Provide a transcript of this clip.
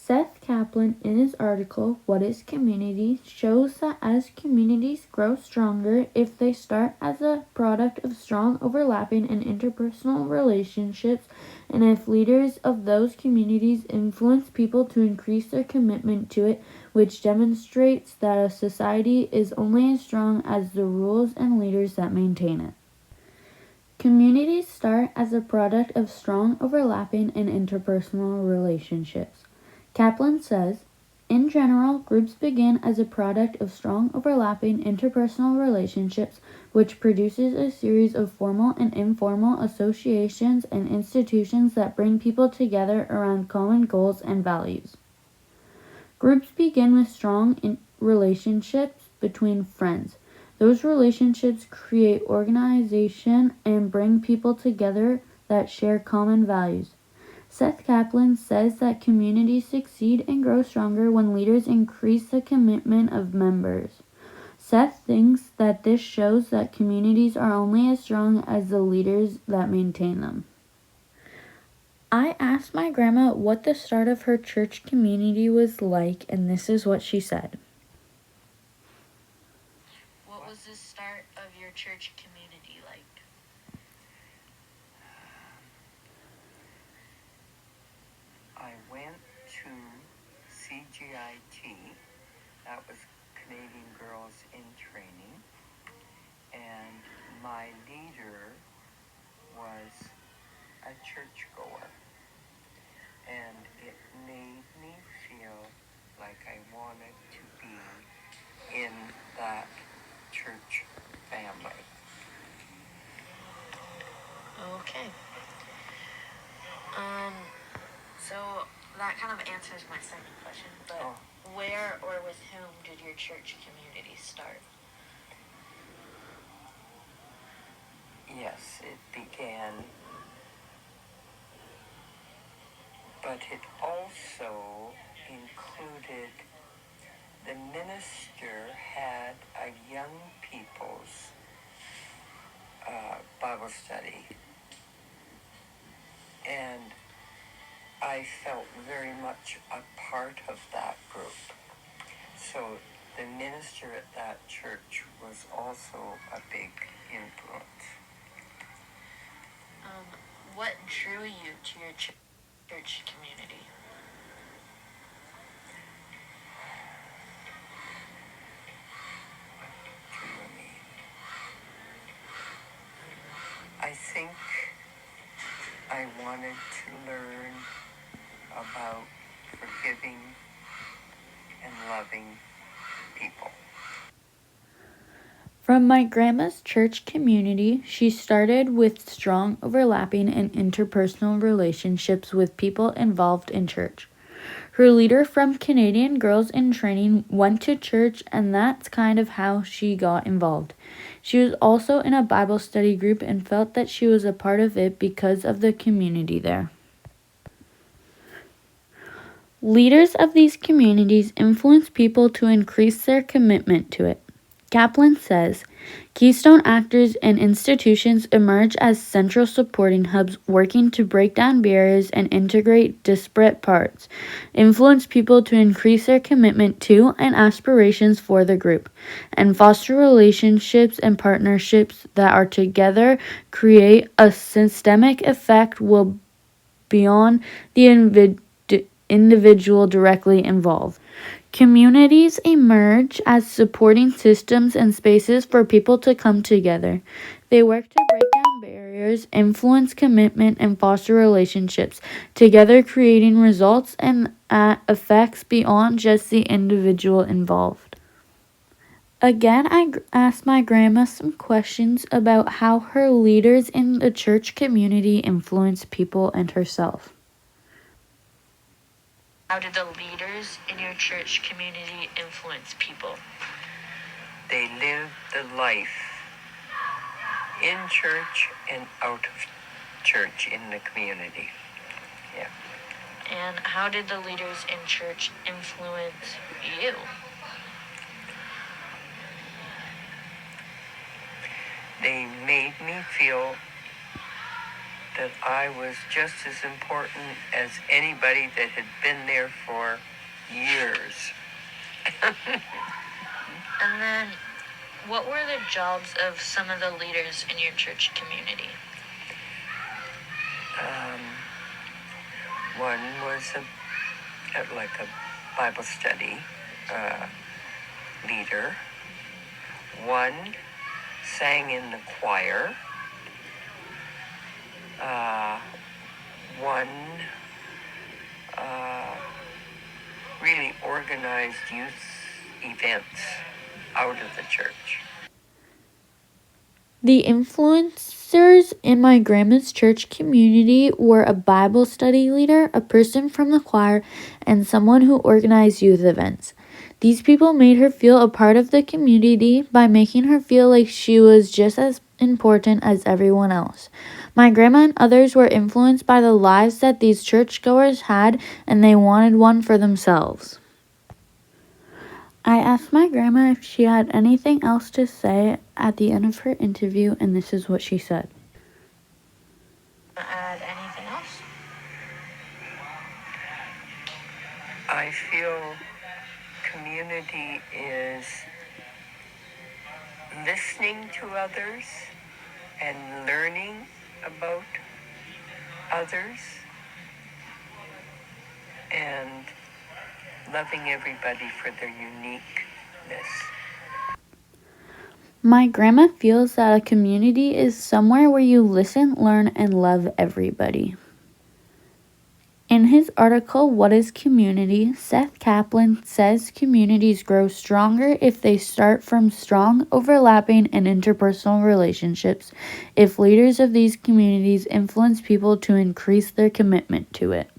Seth Kaplan, in his article, What is Community?, shows that as communities grow stronger, if they start as a product of strong overlapping and interpersonal relationships, and if leaders of those communities influence people to increase their commitment to it, which demonstrates that a society is only as strong as the rules and leaders that maintain it. Communities start as a product of strong overlapping and interpersonal relationships. Kaplan says, in general, groups begin as a product of strong overlapping interpersonal relationships, which produces a series of formal and informal associations and institutions that bring people together around common goals and values. Groups begin with strong relationships between friends. Those relationships create organization and bring people together that share common values. Seth Kaplan says that communities succeed and grow stronger when leaders increase the commitment of members. Seth thinks that this shows that communities are only as strong as the leaders that maintain them. I asked my grandma what the start of her church community was like, and this is what she said. What was the start of your church community like? I went to CGIT, that was Canadian Girls in Training, and my leader was a churchgoer, and it made me feel like I wanted to be in that church family. Okay. So that kind of answers my second question, but where or with whom did your church community start? Yes, it began, but it also included, the minister had a young people's Bible study, and I felt very much a part of that group. So the minister at that church was also a big influence. What drew you to your church community? I think I wanted to learn about forgiving and loving people. From my grandma's church community, she started with strong overlapping and interpersonal relationships with people involved in church. Her leader from Canadian Girls in Training went to church, and that's kind of how she got involved. She was also in a Bible study group and felt that she was a part of it because of the community there. Leaders of these communities influence people to increase their commitment to it. Kaplan says, Keystone actors and institutions emerge as central supporting hubs working to break down barriers and integrate disparate parts, influence people to increase their commitment to and aspirations for the group, and foster relationships and partnerships that are together create a systemic effect will beyond the individual directly involved. Communities emerge as supporting systems and spaces for people to come together. They work to break down barriers, influence commitment, and foster relationships, together creating results and effects beyond just the individual involved. Again, I asked my grandma some questions about how her leaders in the church community influence people and herself. How did the leaders in your church community influence people? They lived the life in church and out of church in the community. Yeah. And how did the leaders in church influence you? They made me feel that I was just as important as anybody that had been there for years. And then, what were the jobs of some of the leaders in your church community? One was like a Bible study leader. One sang in the choir. One really organized youth events out of the church. The influencers in my grandma's church community were a Bible study leader, a person from the choir, and someone who organized youth events. These people made her feel a part of the community by making her feel like she was just as important as everyone else. My grandma and others were influenced by the lives that these churchgoers had, and they wanted one for themselves. I asked my grandma if she had anything else to say at the end of her interview, and this is what she said. Add anything else? I feel community is listening to others and learning about others and loving everybody for their uniqueness. My grandma feels that a community is somewhere where you listen, learn, and love everybody. In his article, What is Community?, Seth Kaplan says communities grow stronger if they start from strong, overlapping, and interpersonal relationships, if leaders of these communities influence people to increase their commitment to it.